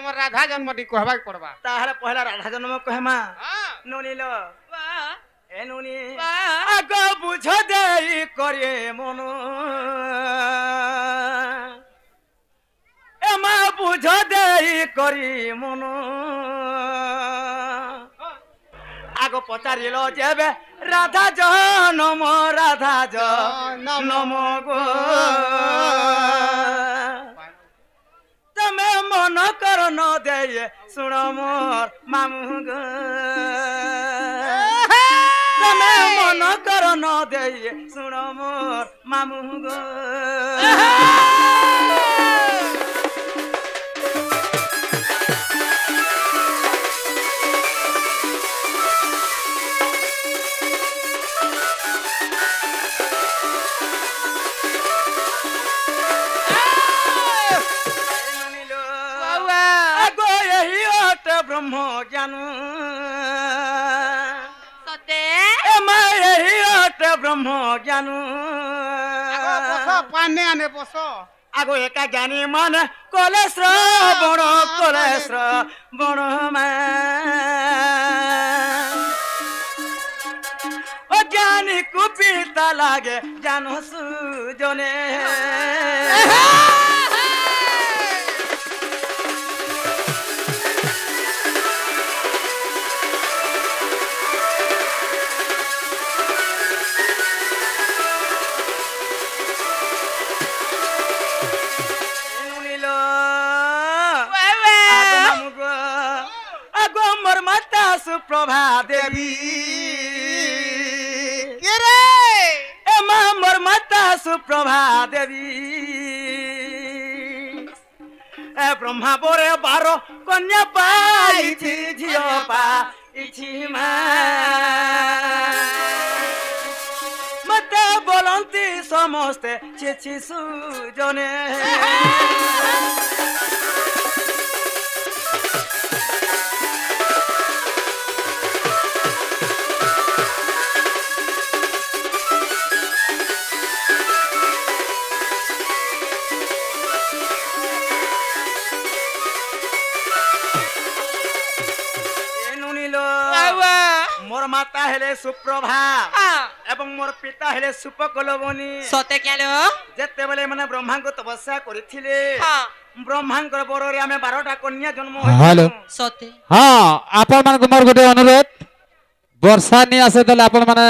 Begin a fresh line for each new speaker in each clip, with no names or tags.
हमर राधा जन्म दी कहबा पड़बा
ताहले पहला राधा जन्म कहमा
हां
नुनी लो
वाह
ए नुनी
वाह
आगो बुझ देई करे मन ए मा बुझ देई करी मन आगो पचारिलो जेबे राधा जन्म गो तमे मन कर न दे सुन मोर मामू गो तमे मन कर न दे सुन मोर मामू गो ब्रह्म ज्ञान
सते
ब्रह्म ज्ञान
बस पाने आने बस
आगो एका ज्ञानी मन कलेश्वर बण ओ ज्ञानी कुपिता लागे ज्ञान सुजने प्रभा देवी
के रे
ए मोर माता सुप्रभा देवी ए ब्रह्मा बोरे 12 कन्या पाइछि झियो पाइछि मा मते बोलंती समस्ते छिछि सुजने माता हेले सुप्रभा एवं मोर पिता हेले सुपकलवनी
सते केलो
जेते बेले माने ब्रह्मा को तपस्या करिथिले ब्रह्मा को बरोरे हमें 12टा कन्या जन्म
हेलो
सते
हां आपण मन कुमार गोटे अनुरोध वर्षा नि आसे दले आपण माने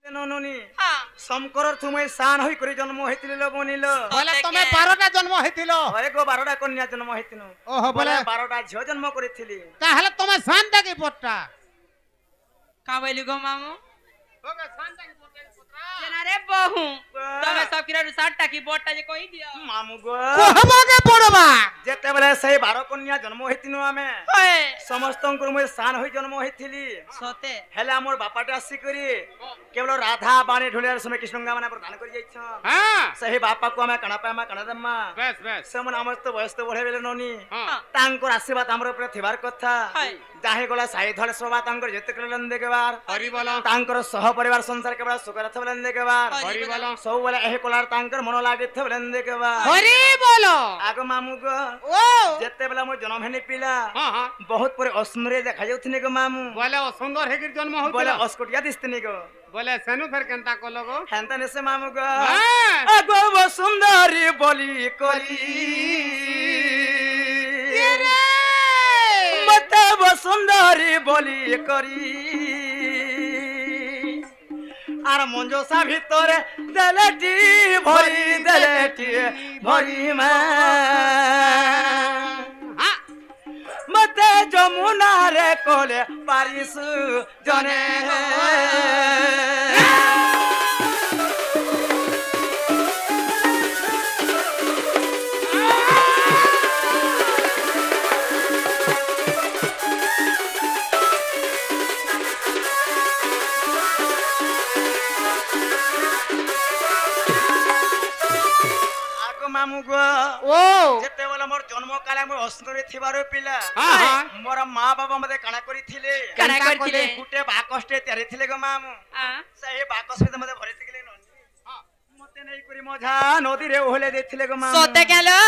नननी हां समकर तुमे शान होई करी जन्म हेतिले लबनी लो
बोले तमे 12टा जन्म हेतिलो
एगो 12टा कन्या जन्म हेतिनो
ओहो बोले
12टा झियो जन्म करिथिली
ताहले तमे शान दागी पट्टा
का बोली गो मामू
होगा शान दागी पट्टा
जना रे बहु तमे सब किरा 60टा की बोटा जे कहि दियो
मामू गो
कहबागे पड़बा
जेते बेले सही 12 कन्या जन्म हेतिनो हमें
होय
समस्तन को मैं शान होई जन्म हेतिली
सते
हेला मोर बापाटा आसी करी केवल राधा बाणी ढोलियार समय कृष्णंगा माने प्रदान करि जाइछ
हां
सही बापा को हमें कणा पामा कणा दम्मा
बस बस
समन हमर तो बयस तो बढ़े बेले ननी
हां
तांकर आशीर्वाद हमर ऊपर थिबार कथा जाहे गला साई धले सभा तांकर जेते करलन देकेबार
हरि बोलो
तांकर सह परिवार संसार केबा सुखरथ बलन देकेबार
हरि बोलो
सब वाला एहे कोलार तांकर मन लागे थे बलन देकेबार
हरि बोलो
आगो मामू गो
ओ
जेते बेला मोर जन्म हेने पिला
हां हां
बहुत परे असुंदर देखा जाउथने गो मामू
बोले सुंदर हेगिर जन्म होतिलो
बोले अस्कोटिया दिसतने गो
बोले सेनु फेर केनता को लोगो
हेंता ने से मामू गो
हां
आगो वो सुंदरी बोली करी
रे
मते वो सुंदरी बोली करी आर मंजोसा भितरे देलेटी भरी मा मते जमुना रे कोले पारिसु जने मामू गो
ओ
जेते वाला मोर जन्म काले मोर असुंदरी थिबारो पिला
हां
मोर मां बाबा मते काना करिथिले
काना करथिले
गुटे बाकस्टे तयारी थिले गो मामू सही बाकस्टे मते भरि थिले न हां मते नै करी मजा नदी रे ओहले देथिले गो मामू
सते केलो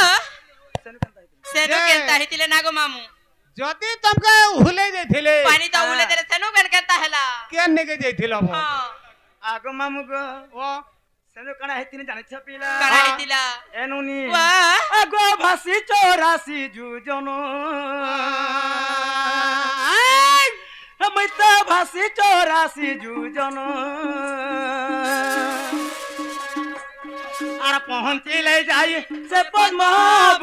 সেনু কেনতা হিতিলে না গো মামু
যদি তমকে উহলে যাইଥିଲେ
পানি তো উলে দেলে সেনু কেনতা হেলা
কেন নেগে যাইছিল
হ্যাঁ
আগ মামু গো
ও
সেনু কানা হেতিনি জানিছ পিলা
কানা হিতিলা
এনুনি
ওয়া
আগ ভাসি 84 যুজন মইতা ভাসি 84 যুজন আর পৌঁছিলে যাই সে পদ্ম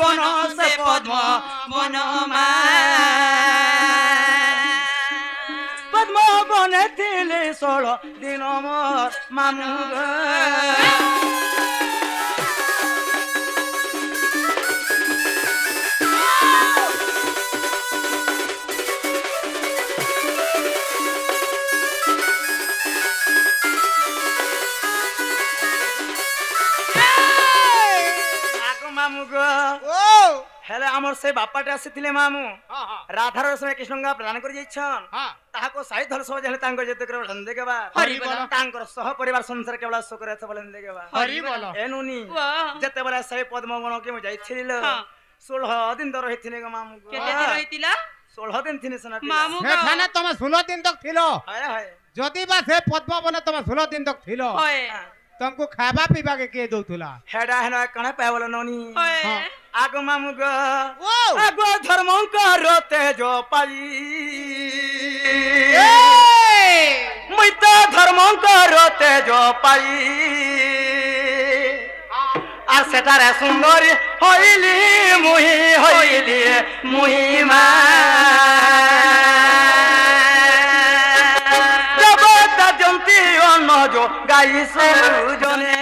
বন সে পদ্ম
বনমা
পদ্ম বনে ଥିଲେ 16 দিন মোর মামু গো মামু গো
ও
হেলে আমার সেই বাপাটা আসিଥିଲେ মামু
হ্যাঁ হ্যাঁ
রাধার সঙ্গে কৃষ্ণঙ্গা প্রদান করে যাইছন
হ্যাঁ
তাহাকো সাই ধর সহজ হেলে তাঙ্কর যেতে করে বলেন দেখবা
হরি বল
তাঙ্কর সহ পরিবার সংসার কেবল সুখ করে বলেন দেখবা
হরি বল
এনুনি
ওয়া
যেতে বলে সেই পদ্মবন কে মু যাইছিল
হ্যাঁ।
16 দিন ধরে হইছিলে গো মামু গো
কেতে দিন হইতিলা
16 দিন থিনে সোনা
মামু গো
সেখানে তুমি 16 দিন তক ছিল
হায় হায়
যদি বা সে পদ্মবনে তুমি 16 দিন তক ছিল
হয়
तुमको खावा पीवा के दौला
হেডা হেনা কণা পাবল ননি
হয়
আগ মামু গো
ও
আগ ধর্মঙ্কর তেজ পাই মুইতা ধর্মঙ্কর তেজ পাই আর সেটারে সুন্দরী হইলি মুহিমা জগতা জন্তি অন্ন যো গাই সুজনে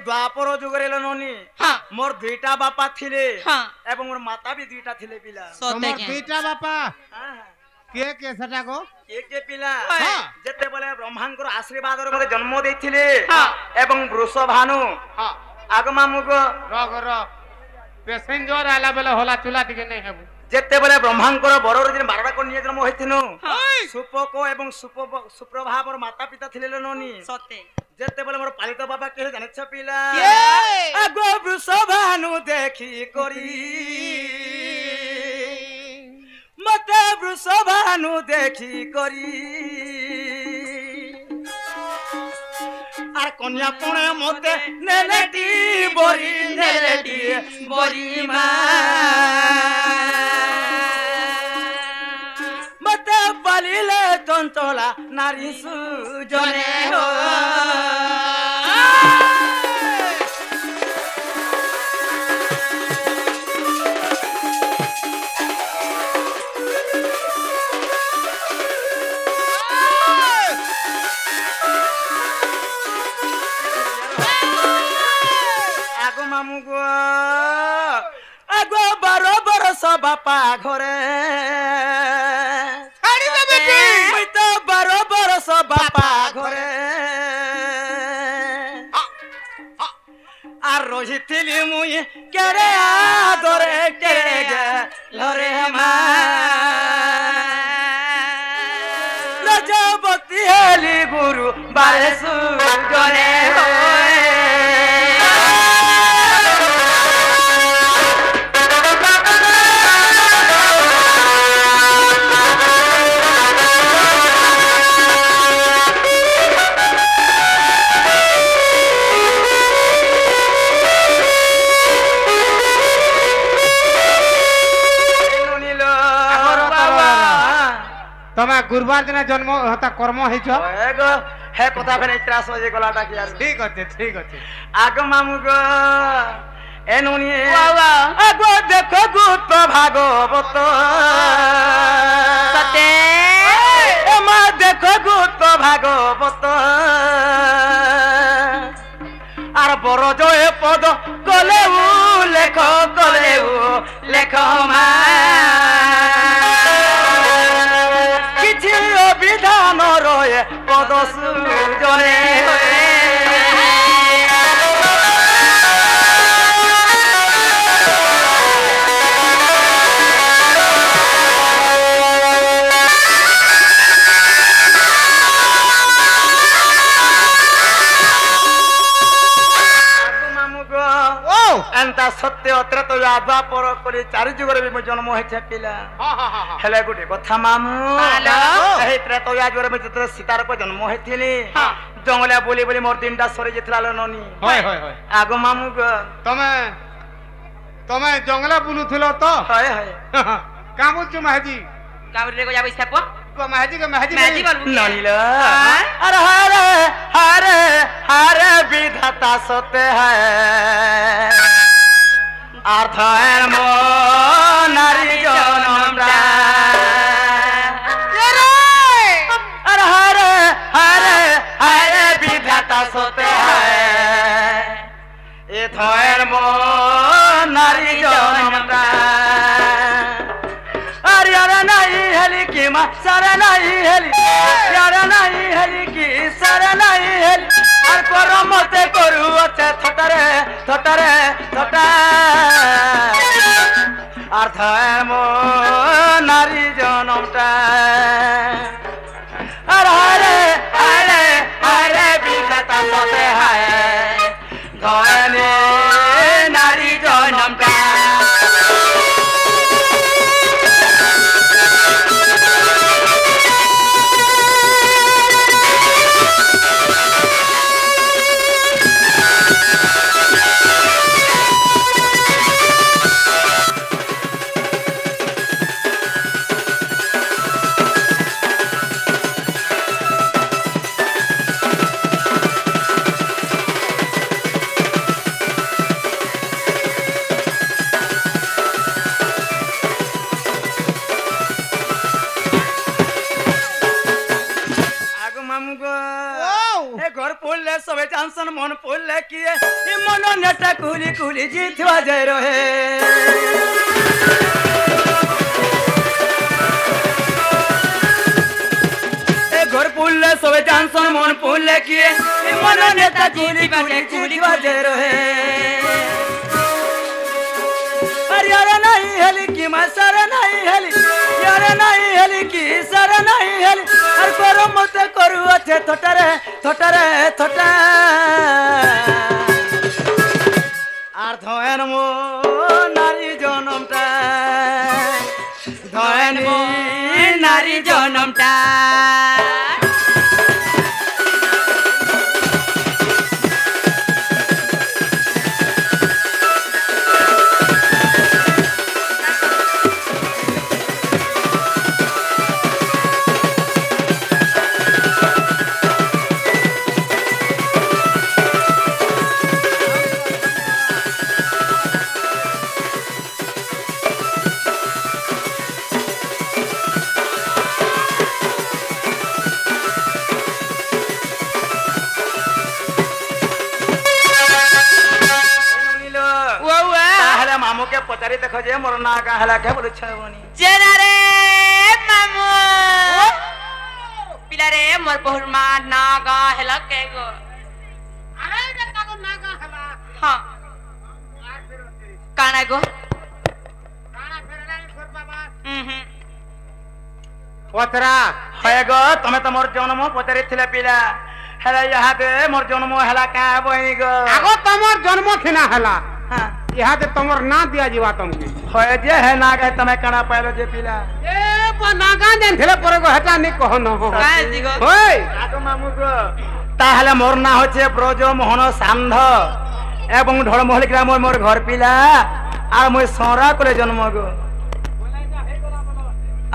द्वापर जुगरे ननी मोर दुईटा बापा थिले एवं मोर माता भी दुईटा थिले पिला
তোমার দুইটা বাপা কে সেটা গো
के पिला जेते बोले ब्रह्मांकर आशीर्वाद रे मते जन्म देथिले एवं वृषभानु आग मामु गो
रग र पैसेंजर आला बेले होला चुला दिके नहीं हेबु
जेते बोले ब्रह्मांकर बड़ रे 12टा कन्या जन्म होइथिनु सुपको एवं सुप्रभावर माता पिता थिले ननी
सते
जेते बोले मोर पालित बाबा के जाने छपिला आगो वृषभानु देखी करी मते वृषभानु देखी करी আর কন্যা কোণে মতে নেলেটি বরি মা মতে পালিলে চঞ্চলা নারী সুজনে হো মামু গো আগো 12 বরষ বাপা ঘরে
ছাড়ি দেবে কি
মুই তো 12 বরষ বাপা ঘরে আর রহিতিলি মুই কেরে আদরে কেরে গে লরে মা লজবতী হেলি গুরু বারে সুজনে হয়
तमे गुरुवार दिन जन्म हता कर्म हेछ
एगो हे पता फेन त्रास हो जे गलाटा कि यार
ठीक अछि
आग मामु गो एनुनी बाबा आगो देखो गुप्त भागवत
सते
ए मा देखो गुप्त भागवत আর বড় জয় পদ কলেউ লেখ মা কিছু অভিধান রয়ে পদ সুজনে ଏନ୍ତା ସତ୍ୟ ଅତ୍ରେତ ଆଦୁଆ ପର କରି ଚାରି ଯୁଗରେ ବି ମୁଁ ଜନ୍ମ ହେଇଛେ ପିଲା ହେଲେ ଗୋଟେ କଥା ମାମୁ ଏହି ତ୍ରେତ ଯୁଗରେ ମୁଁ ଯେତେବେଳେ ସୀତାର ଜନ୍ମ ହେଇଥିଲି ଜଙ୍ଗଲିଆ ବୋଲି ବୋଲି ମୋର ଦିନଟା ସରି ଯାଇଥିଲା ଲୋ ନନି ଆଗ ମାମୁ
ତମେ ତମେ ଜଙ୍ଗଲା ବୁଲୁଥିଲ ତ
ହଏ ହଏ
କାଁ ବୁଲଛୁ ମାହାଜି
ଗାଉରେ go যাবো সাপ
ମାହାଜି
ম্যাজি বলবো
ननी लो अरे हरे हरे हरे विधाता सत्य है अर्थ मो नारी जनमरा अरे हरे हरे हरे विधाता सत्य है ए थयर मो नारी जनमरा अरे यारा नहीं हेली की माँ सारा नहीं हेली यारा नहीं हेली की सारा नहीं हेली और करो मते करू अच्छे थोटरे थोटरे थोटा अर्थ मो नारी जनमटा अरे हरे हरे हरे विधाता सते है धनी नारी जनमटा मन पोल किए मन नेटा कुली कुली जीतवा जाय रहे ए घर पुल्ले सबे जानसन मन पोल किए मन नेटा कुली कुली जीतवा जाय रहे अरे यार नहीं हेली की मसरा नहीं हेली यार नहीं हेली की सरा नहीं हेली और करो मत करू अच्छे थोटरे थोटरे थोटा আর ধয়েন মো নারী জনমটা ধয়েন
নারী জনমটা
पचारि देखो जे मोर ना का हला के बोले छवनी
जेना रे मामू पिला रे मोर बहुर मा ना गा हला के गो अरे रे का गो ना गा हला हां काना गो काना फेरला छोर बाबा
पतरा
हय गो तमे त मोर जन्म पचारि थिले पिला हला यहा दे मोर जन्म हला का बही गो
आगो तमर जन्म थिना हला
हां
यहाँ ते तमर ना दिया जीवा तुमके
होय जे है ना गए तमे कणा पाइलो जे पिला
ए नागा देन थेले परे को हटा नि कहो न हो
काय दिगो
होय
आगो मामू गो ताहले मोर ना होचे ब्रज मोहन सांध एवं ढळमहल ग्राम मोर घर पिला आ मोय सोरा करे जन्म गो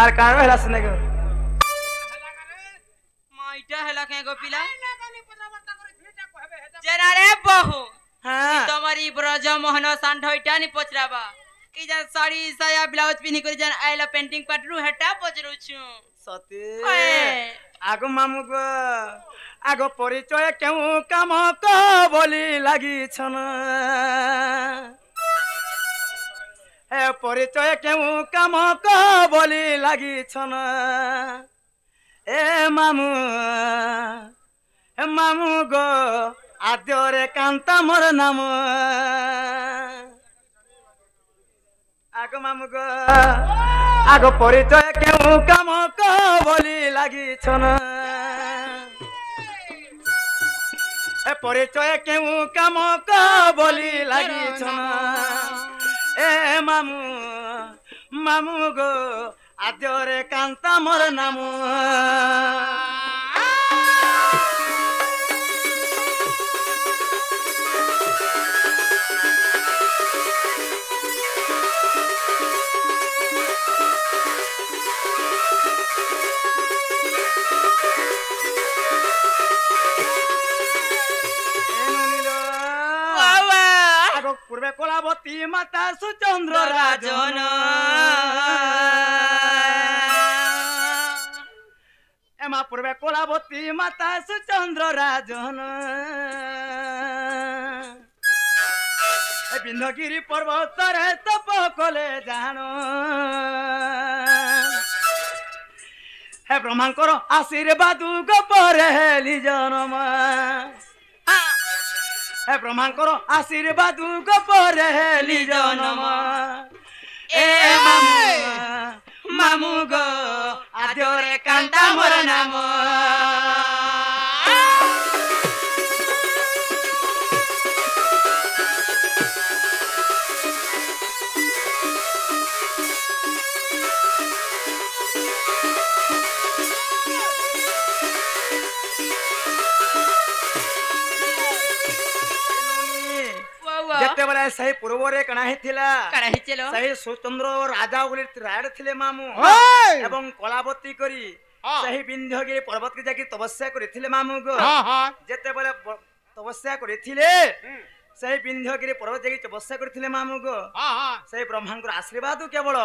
आर कारो हला सने गो
माइटा हला के गो पिला जेना रे बहु
हां
तुम्हारी ब्रज मोहन सांढोइटा नि पचराबा कि जन साड़ी साया ब्लाउज पिनी कर जन आइला पेंटिंग पटरू हटा पचरू छु
सते
ओए
आगो मामू गो आगो परिचय केउ काम क बोली लागि छन ए परिचय केउ काम क बोली लागि छन ए मामू गो आद्यरे कांता मोर नाम आगो मामू गो आगो परिचय केउ काम क बोली लागि छन ए परिचय केउ काम क बोली लागि छन ए मामू मामू गो आद्यरे कांता मोर नामू पूर्वे कलावती माता सुचंद्र राजन एमा पूर्वे कलावती माता सुचंद्र राजन बिंधगिरी पर्वत रे तप कले जान हे ब्रह्मांकर आशीर्वाद गोपरे हेली जन्म हे ब्रह्मांकर आशीर्वाद गोपरे हेली जन्म ए मामू मामू गो आद्यरे कांता मोर नाम जेते बेले सही पूर्वरे कणा हेथिला सही सुचंद्र राजा बोली राड थिले मामू एवं कलावती करी सही विंध्यगिरी पर्वत के जाकी तपस्या करिथिले मामू गो जेते बेले तपस्या करिथिले सही विंध्यगिरी पर्वत जाकी तपस्या करिथिले मामू गो सही ब्रह्मांकर आशीर्वाद केवल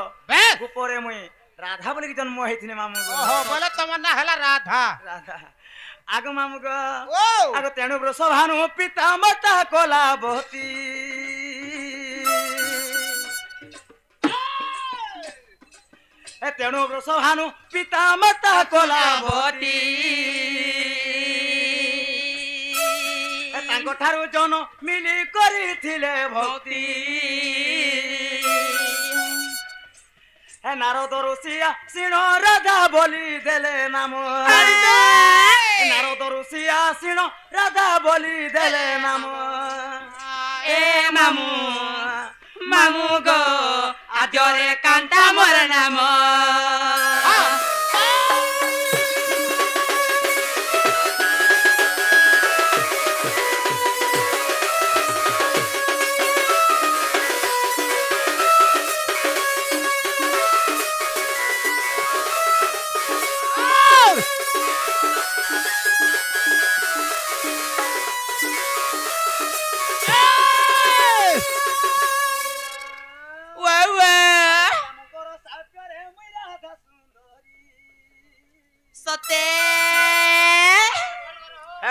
ऊपरे मुई राधा बोली जन्म हेथिने मामू गो
बोले तमर ना हला राधा
राधा आग मामू गो आग तेणु वृषभानु पिता माता कलावती ए तेणु वृषभानु पिता माता कलावती ए तांको ठारू जन मिली करिथिले भक्ति ए नारद ऋषिया सिंह राधा बोली देले नाम नारद ऋषिया सिंह राधा बोली देले नाम ए मामू मामू गो आद्यरे कांता मोर नाम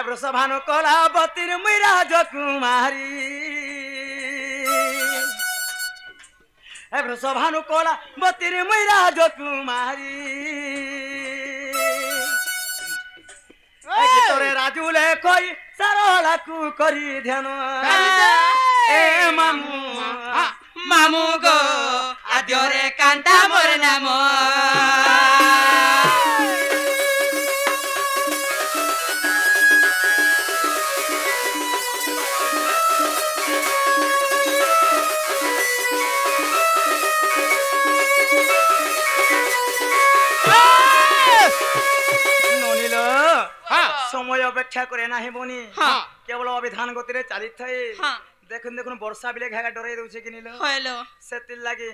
वृषभानु कलावती मुई राजकुमारी वृषभानु कलावती मुई राजकुमारी गीतरे राजुले कई सरला को करी ध्यान ए मामू मामू गो आद्यरे कांता मोर नाम समय अपेक्षा करे ना बनी केवल अभिधान गति रे चली थाए देखुन देखुन वर्षा बिले घागा डरे दउछे कि निलो हेलो सेतिल लागे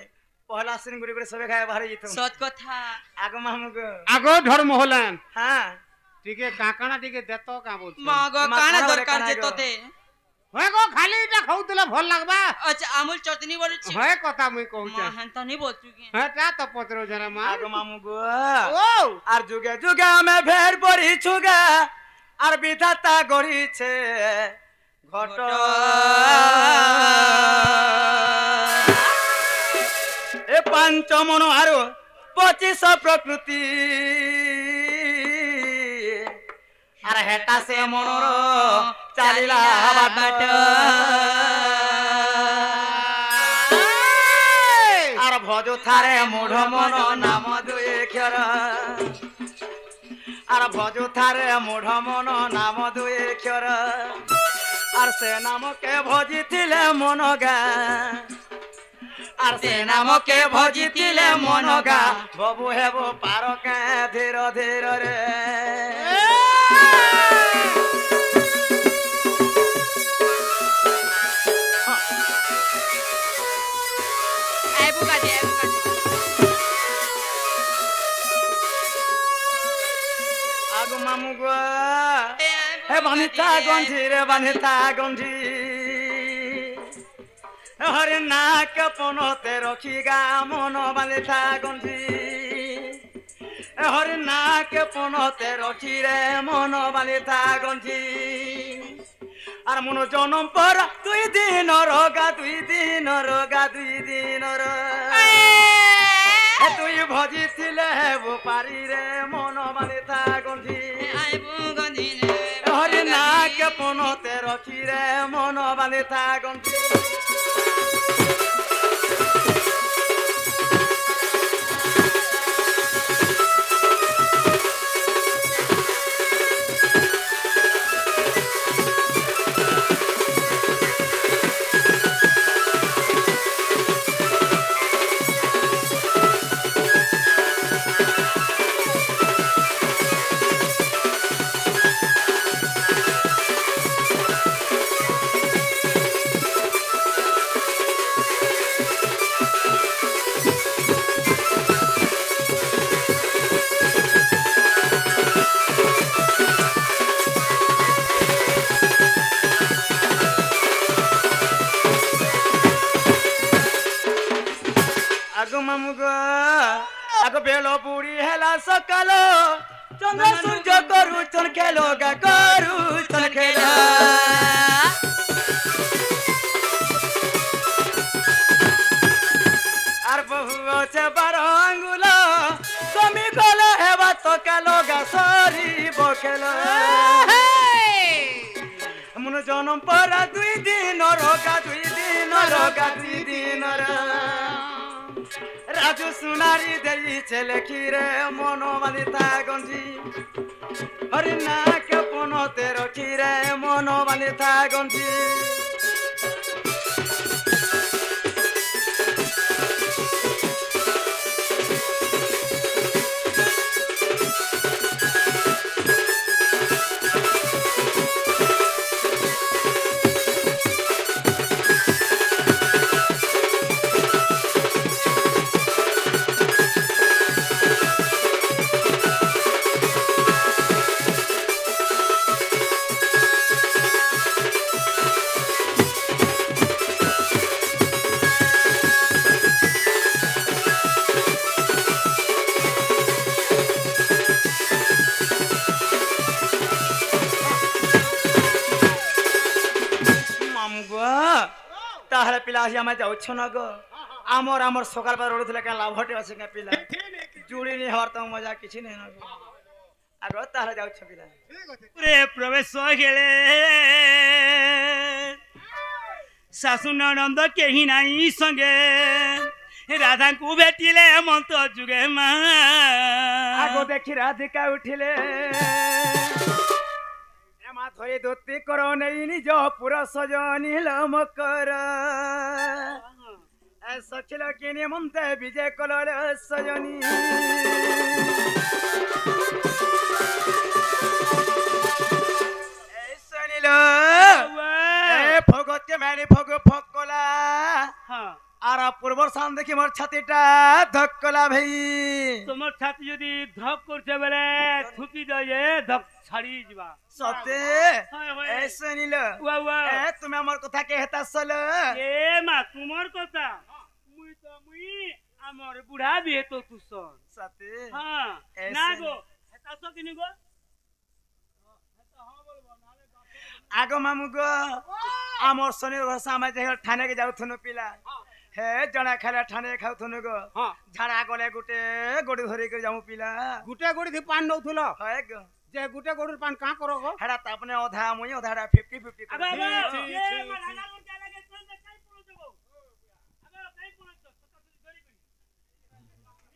पहला सिन गुरी गुरी सबे खाए बाहर जितो सत कथा आगो मामुगो
आगो धर्म होलन
हां
टिके काकाना टिके देतो का बोल
मागो काना दरकार जेतो दे
होय गो खाली इटा खाउतले भल लागबा
अच्छा अमूल चटनी बोल छी
होय कथा मुई कहू छ
हन त नहीं बोल चुकी
है ता त पत्रो जरा मा
आगो मामुगो ओ आर जुगे जुगे में भेड़ पड़ी छुगा आर विधाता गड़ी छे घट ए पांच मन आरो 25 प्रकृति आर हेटा से मनोर चालिला बाट आर भजो थारे मूढ़ मन नाम दुए क्षर आर भजो थारे मूढ़ मन नाम दुए क्षर আর সে নামকে ভজিছিলে মনগা আর সে নামকে ভজিছিলে মনগা ববু হেব পারকে ধীর ধীর রে আগু মামু গো হে বানিতা গন্ধি রে বানিতা গন্ধি হরে নাক পনতে রখি গা মন বানিতা গন্ধি হরে নাক পনতে রখি রে মন বানিতা গন্ধি আর মন জনম পর 2 দিন রগা 2 দিন রগা 2 দিন র তুই ভজিছিলে হেব পারি রে মন বানিতা গন্ধি হরি নাক পনতে রখি রে মন বানিতা গন্ধি আগ বেল বুড়ি হেলা সকাল চন্দ্র সূর্য করুছন খেলো গা করুছন খেলা আর বহু আছে 12 আঙ্গুল তুমি গলে হেবা তো খেলো গা সরিব খেলা মন জনম পর 2 দিন রগা 2 দিন রগা 2 দিন রাজু সুনারি দেইছে লেখি রে মন বানিতা গন্ধি হরি নাক পনতে রখি রে মন বানিতা গন্ধি তাহলে পিলা আসি আমার যাচ্ছ না গো আমার আমার সকাল বেলা রোড়ে কেন লাভ হটে আছে কে পিলা জুড়ি নি হওয়ার তো মজা কিছু নেই না গো আগ তাহলে যাচ্ছ পিলা
রে প্রবেশ গেলে শাশু ননন্দ কেহি নাই সঙ্গে রাধাଙ୍କୁ ভেটিলে মন্ত যুগে মা
আগ দেখি রাধিকা উঠিলে মা ধরে দত্তি কর নেই নিজ পুর সজনিল মকর সখিল কিনে মন্তে বিজয় কলর সজনী শনিল ভগতে মেরি ভগ ফকলা আর পূর্বর সান দেখি মোর ছাতিটা ধকলা ভাই
তোমার ছাতি যদি ধক করছে বেলে থুকি যায় ধক ছাড়ি যা
সতে এসে নিল তুমি আমার কথা কে হেতাসল
এ মা তোমার কথা মুই আমার বুড়া বিয়ে তো তুসন
সতে
হ্যাঁ না গো হেতাস কিনি গো
আগো মামু গো আমার শনির ঘর সামনে ঠানে কে যাউথনো পিলা হে জনা খালা ঠানে খাউথনো গো ঝাড়া গলে গুটে গড়ি ধরি করে যামু পিলা
গুটে গড়ি দি পান নউথল
হয় গো
যে গুটে গড়ির পান কা করো গো
হেডা তাপনে অধা মুই অধাটা 50-50
আবে এ মারাগার কোন চা লাগে কোন কাই পুরো দেবো আবে কাই পুরো তো ধরি করি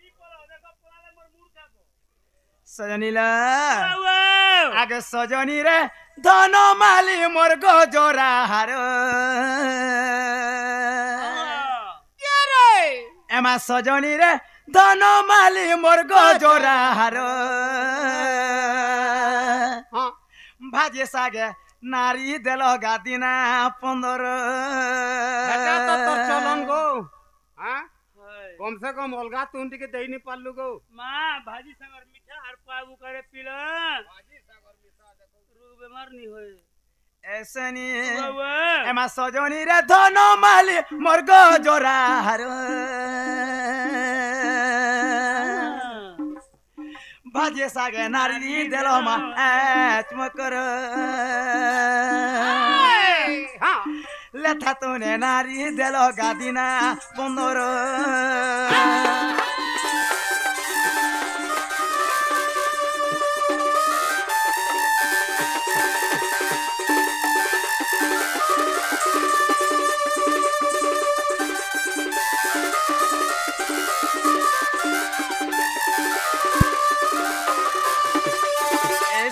ই পড়ো দেখো পড়ালে মোর মুড় খাবো
সজনীলা আগে সজনী রে ধন মালি মোর গজরা হার এমা সজনী রে ধন মালি মোর গজরা হার ভাজে সাগে নারী দেল গাদিনা 15
এটা তো তোর চলন গো হ্যাঁ কম সে কম অলগা তুন টিকে দেই নি পারলু গো
মা ভাজি সাগর মিঠা আর পাবু করে পিলা রোগ বেমার নি হয়
এসনি
বাবা
এমা সজনী রে ধন মালি মোর গজরা হার ভাজে সাগে নারী দেল মা চমকর
হ্যাঁ
লেথা তুনে নারী দেল গাদিনা 15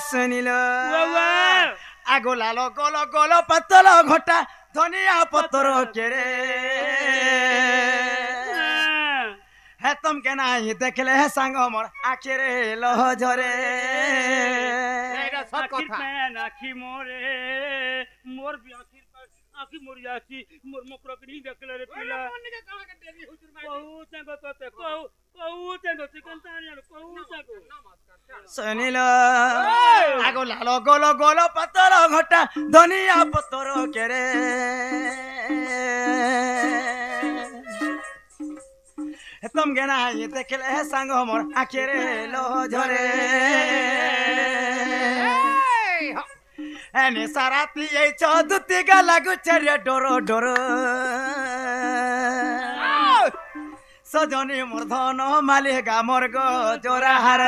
শুনিল
বাবা
আগো লালো গল গল পাতল ঘটা ধনিয়া পতর কেরে হে তমকে নাই দেখলে হে সাঙ্গ মোর আখেরে লহ ঝরে
এটা সব কথা
আখি মোরে মোর আখির আখি মোর আখি মোর মকরকে নি দেখলে রে পিলা কহু চাঙ্গ তোতে কহু চাঙ্গ চিকন তানিয়া কহু চাঙ্গ
শুনিল আগো লালো গল গল পাতল ঘটা ধনিয়া পতর কেরে তমকে নাই দেখলে হে সাঙ্গ মোর আখেরে লহ ঝরে এনে সারাতি এই চৌদুতি গা গুচ্ছে রে ডোর ডোর সজনী মোর ধন মালি গা মোর গো জোরা হার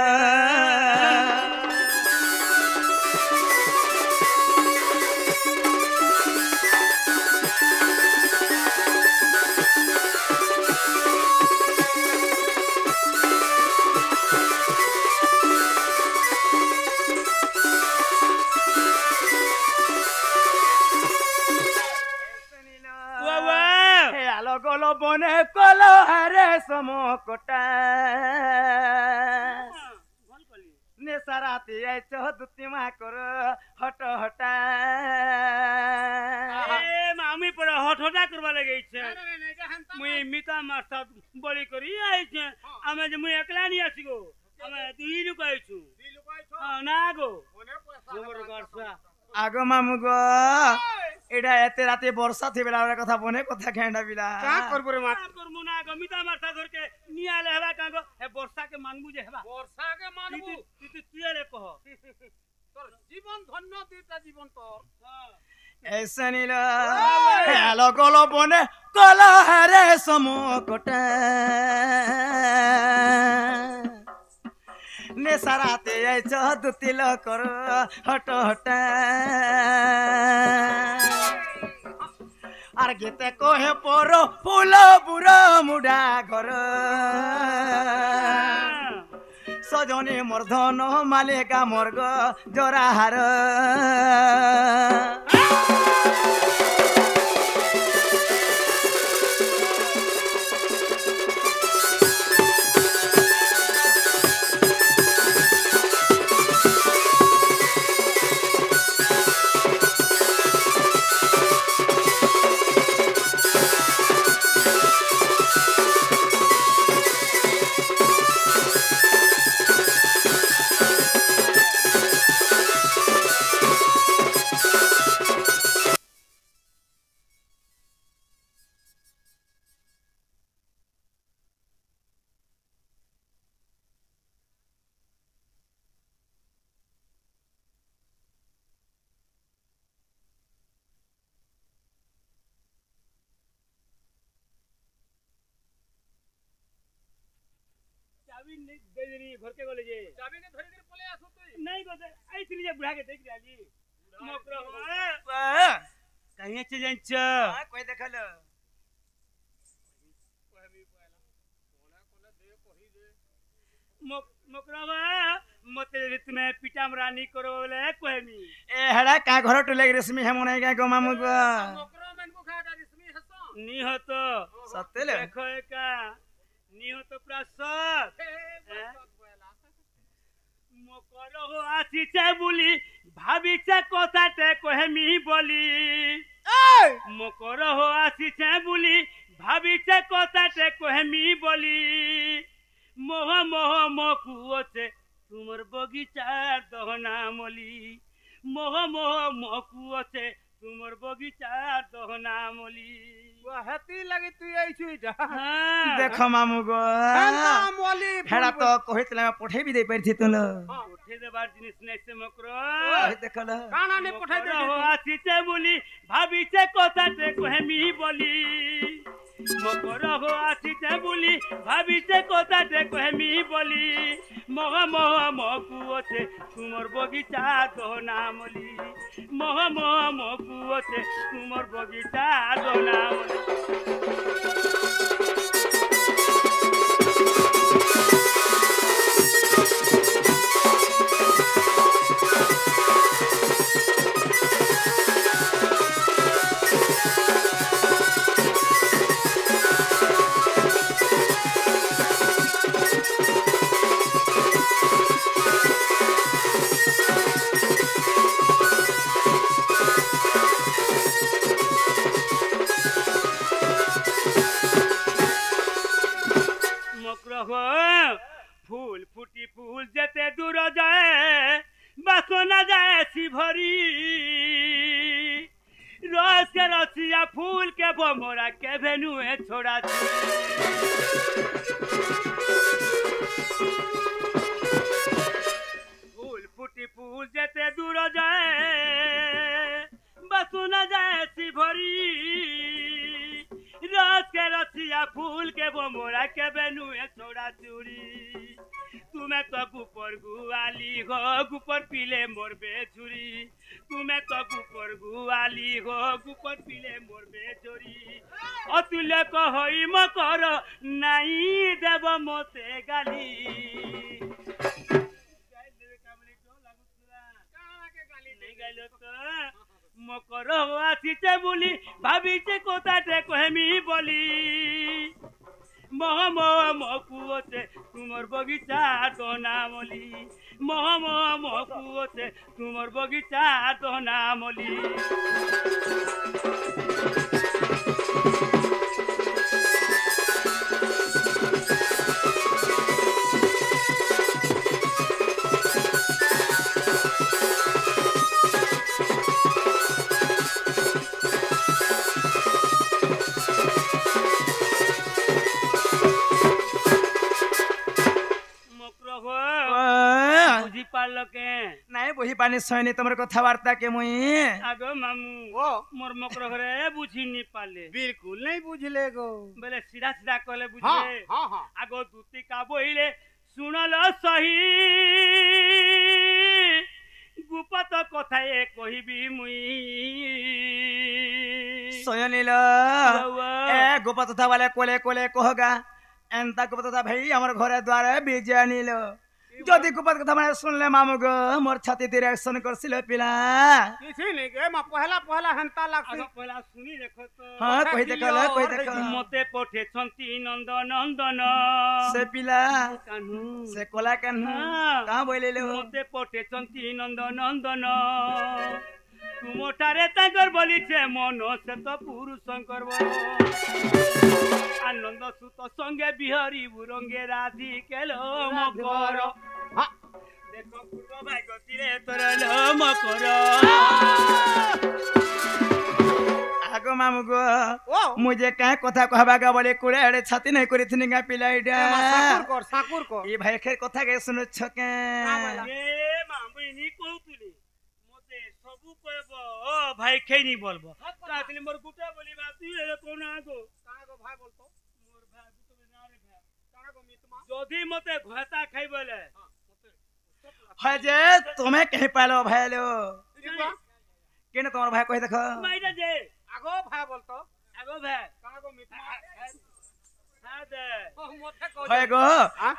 বাবা
হে আলো গলো বনে কলো হারে সমকটা
ভাল কলি
নেসারাতি এই চৌদুতি মা কর হট হটা
এ আমি পরে হঠটা করবা লাগাইছে মুই মিতা মাস্টার বলি করি আইছে আমি যে মুই একলা নি আসি গো আমি দুই লোক আইছু না গো মোর গরসা
আগো মামু গো এটা এতে রাতে বর্ষা থিবে লাউর কথা বনে কথা খেঁডা বিলা
কা করব রে মা
করমু না গো মিতা মাস্টার ঘরকে নিয়া আলে হেবা কাগো হে বর্ষাকে মানবু যে হেবা
বর্ষাকে মানবু
তুই আরে কহ
তোর জীবন ধন্য দুইটা জীবন তোর
এসনিল আলো গলো বনে কলো হারে সমকটা নেসারাতে এই চৌদুতি কর হট হটা আর গীতে কহে পর ফুল বুড়ো মুডা ঘর সজনী মোর ধন মালিকা মোর গো জোরা হার
চাবি নেই দেরি ঘরকে গলে যে
চাবি নে ধরে ধরে পলে আসো তুই
নাই গো আইছিলি যে বুড়াকে দেখ রাজি মকরা কাহিয়ে চে যাচ্ছ
কই দেখালো
মকরা मते रे तुम्हें पिटाम रानी करो बोले कहमी
ए हेडा का घर टुले रेशमी हे मने का गो मामू गो
नौकरो मन को खाटा रिस्मी हसो
नी हो तो
सतेले
देखो का नी हो तो प्रसाद मकर हो आसीचे बुली भाबिचे कथाटे कहमी बोली मकर हो आसीचे बुली भाबिचे कथाटे कहमी बोली मोह मोह मकुओचे तुमर बगीचार दहना मली मोह मोह मकुओचे तुमर बगीचार दहना मली
हेती लगी तू आइछु जा
देखो मामू गो
मोली
हेडा तो कहितले पठे भी दे परथि तुलो
उठे देबार जिनिस नै से मकरो
देखल
काना ने पठाई दे
हो आसीचे बोली भाबिचे कथाटे कहमी बोली मकर हो आसीचे बोली भाबिचे कथाटे कहमी बोली मोह मोह मकुओचे तुमर बगीचा दहना मली मोह मोह मकुओचे तुमर बगीचा दहना मली फूल फूटी फूल जेते दूर जाए बासना जाए शिभरी रस के रसिया फूल के बमोरा के भेनुए छोड़ा फूल फूटी फूल जेते दूर जाए बासना जाए शिभरी रस के रसिया फूल के बमोरा के बेनुए छोड़ा चूड़ी तुम्हें तो गुपर गुआली हो गुपर पीले मोर बेचुरी तुम्हें तो गुपर गुआली हो गुपर पीले मोर बेचुरी अतुल्य कहोई मकर नहीं देव मोते गाली मकर आसीचे बोली भाबिचे कथाटे कहमी बोली मोह मोह मकुओचे तुमर बगीचा दहना मली मोह मोह मकुओचे तुमर बगीचा दहना मली
নাই বহি পানি সয়নি তোমার কথাবার্তা কে মুই
আগো মামু
ओ
मोर मकर घरे बुझी नी पाले
बिल्कुल नहीं बुझले गो
बेले सीधा सीधा कहले
हां
बुझे
हां हां
আগো দুতি কা বইলে শুনল সহি গুপত কথায়ে কহিবি মুই
সয়নিল এ গোপত কথা বলে কোলে কোলে কহগা এন্তা গোপত কথা ভাই আমার ঘরে দ্বারে বিজে আনিল যদি গোপত কথা মানে শুনলে মামু গো মোর ছাতিতে রিঅ্যাকশন করছিল পিলা
किसी नहीं के मा पहला पहला हंता लागसी
আগো পয়লা শুনি দেখো তো
হ্যাঁ কই দেখল
মতে পঠে ছন্তি নন্দ নন্দন
সে পিলা
কানু
সে কোলা কেন কা বইলেলো
মতে পঠে ছন্তি নন্দ নন্দন তুমটারে তাঙ্কর বলিছে মন সে তো পুরুষ শঙ্কর আনন্দ সুত সঙ্গে বিহরি বুরঙ্গে রাধি কেল মকর
हां
দেখো পূর্ব ভাগ্য তীরে তোর মকর
আগো মামু গো
ओ
মুজে কা কথা কহবা গা বলে কোলে এড়ে ছাতি নাই করিছিনি গা পিলা ইডা
साकुर कर
এই ভাই খের কথা কে শুনছ কে
এ মামুনি কৌতুলি মতে সবু কইব ও ভাই খেইনি বলবো তাতলি মোর গুটা বলিবা তুই এ কোন আগো
कागो भाई बोलतो
মোর ভাই গুটো না রে ভাই
कागो मितमा
যদি মতে ঘটা খাই বলে
হয় যে তুমি কে পালো ভাইলো কেন তোমার ভাই কই দেখো
মাইরা দে
आगो भाई बोलतो
আগো ভাই
कागो मितमा
होय गो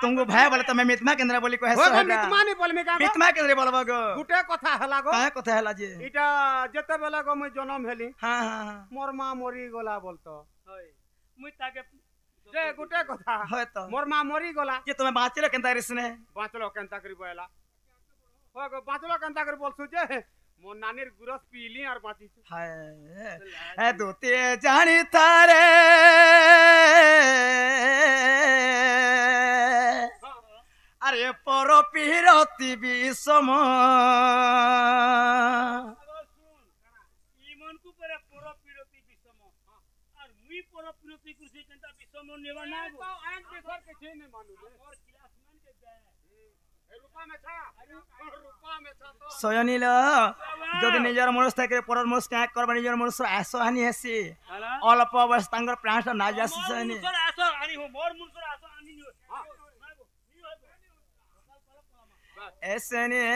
तुमको भाई बोले तमे मितमा केंद्र बोली कहे
होय गो मितमा नहीं बोलमी का
मितमा केंद्र बोलबो गो
गुटे कथा हला गो
काहे कथा हला जे
इटा जते बेला गो मैं जन्म हेली
हां हां
मोर मां मरी गला बोलतो
होय मुई ताके
जे गुटे कथा
होय तो
मोर मां मरी गला
जे तमे बाचले केनता रिसने
बाचलो केनता करी बोला होय गो बाचलो केनता करी बोलसु जे मोर नानीर गुरस पीली और बाची
हाय ए दोते जानी तारे अरे पर पीरती विषम
इमन को पर पिरती विषम और मुई पर पिरती कुसी केनता विषम नेवा ना गो
आंख देखर के छे नहीं मानू
और क्लासमेट के जाए
रूपा में छा तो
सयनील যদি নিজের মনস থাকে পরর মনস ত্যাগ করবা নিজের মনস আসহানি হেসি অল্প বয়স তাঙ্গর প্রাণটা না যাসি সয়নি
মুনসর আসো আনি হো মোর মুনসর আসো আনি নিও
এসনে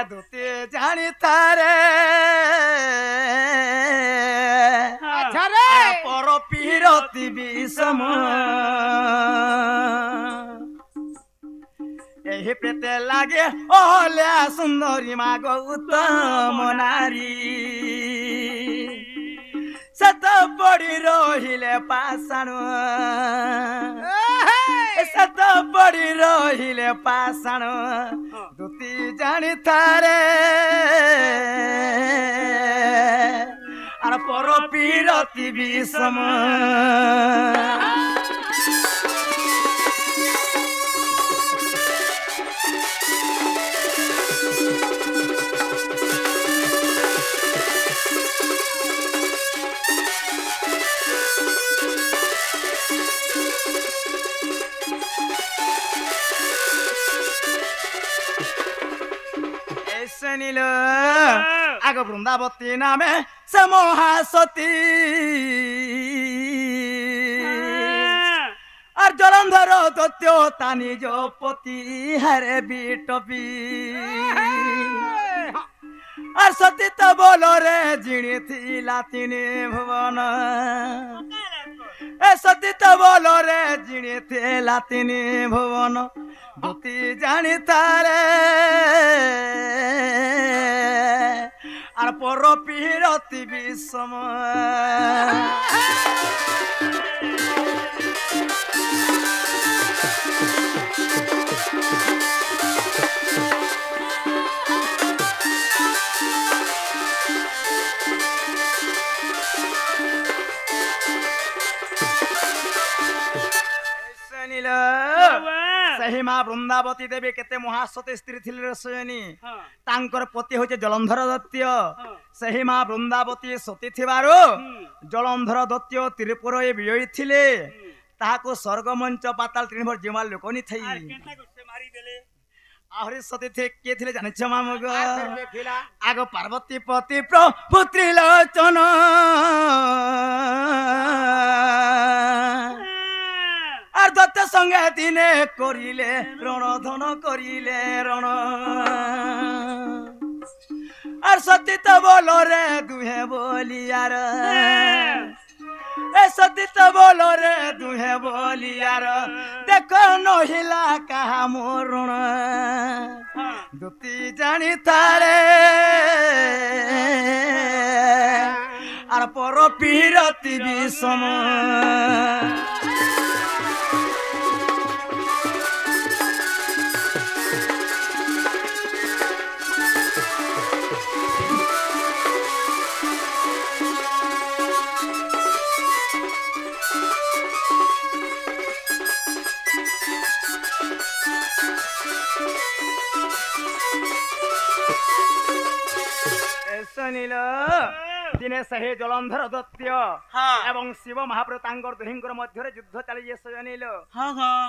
দুতে জানি তারে
अच्छा रे
পর পিরতি বিষম এই প্রেতে লাগে ওলে সুন্দরী মা গৌতম নারী সত পড়ি রহিলে পাষাণ সত পড়ি রহিলে পাষাণ দুতি জানি তারে আর পর পিরতি বিষম नील आग वृंदावती नामे से महासती और जलंधर दत्यो तानी जो पति हरे बिटपी और सती तो बोलो रे जिणी थी लातिनी भुवन ए सती तो बोलो रे जिणी थी लातिनी भुवन দুতি জানি তারে আর পর পিরতি বিষম सही मां वृंदावती देवी केते महासती स्त्री थिले रसयनी तांकर पति होचे जलंधर दत्य सही मां वृंदावती सती थिबारो जलंधर दत्य त्रिपुर ए विजयी थिले ताहाको स्वर्ग मंच पाताल त्रिभर जिमाल लोकनी थई
आर केनता को से मारी देले
आहरी सती थे के थिले जाने छ मामग
खिला
आगो पार्वती पति प्रभु त्रिलोचन আর দত্ত সঙ্গে দিনে করিলে রণধন করিলে রণ আর সতী তো বলো রে দুহে বলিয়ার এ সতী তো বলো রে দুহে বলিয়ার দেখো নহিলা কাহা মরণ দুতি জানি তারে আর পর পিরতি বিষম दिने सहे जलंधर दत्य एवं शिव महाप्रभु तांगर दुहिंकर मध्य युद्ध चली जे सजनील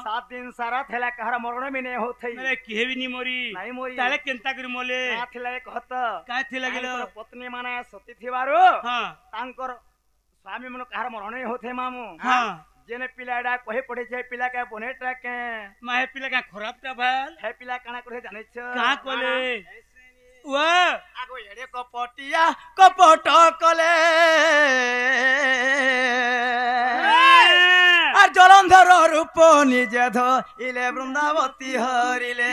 7 दिन सारा थेला कहर मरण भी नहीं होथई
मेरे केहबी नी मोरी
नहीं मोरी
ताले केनता करी मोले
का थेला एक हत
का थेला गेलो
पत्नी माने सती थिबारो तांकर स्वामी मन कहर मरण नहीं होथे मामू जेने पिलाडा कहे पड़े छे पिला का बनेटा के
माहे पिला का खराब ता भाल
हे पिला काना करे जाने छ
का कोले वा
आगो एड़े कपटिया कपट कले আর জল ବନ୍ଧର ରୂପ ନିଜେ ଧଇଲେ ବୃନ୍ଦାବତୀ ହରିଲେ